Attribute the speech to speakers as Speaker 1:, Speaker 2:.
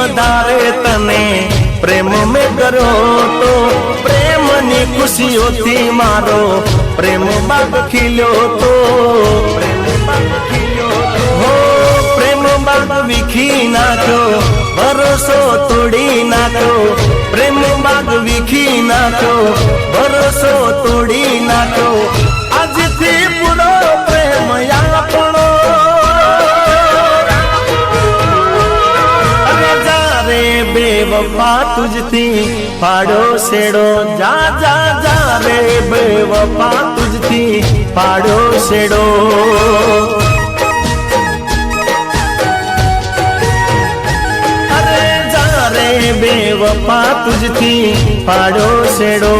Speaker 1: વધારે તને પ્રેમ में करो तो प्रेम नी खुशियों थी मारो प्रेम बाग खिलो तो हो प्रेम बाग विखी नाखो भरोसो तोड़ी नाखो प्रेम बाग विखी नाखो भरोसो तोड़ी नाखो आज थी पूरो प्रेम यापणो बेवफा तुझती फाड़ो सेड़ो जा जा जा रे बेवफा तुझती फाड़ो सेड़ो अरे जा रे बेवफा तुझती फाड़ो सेड़ो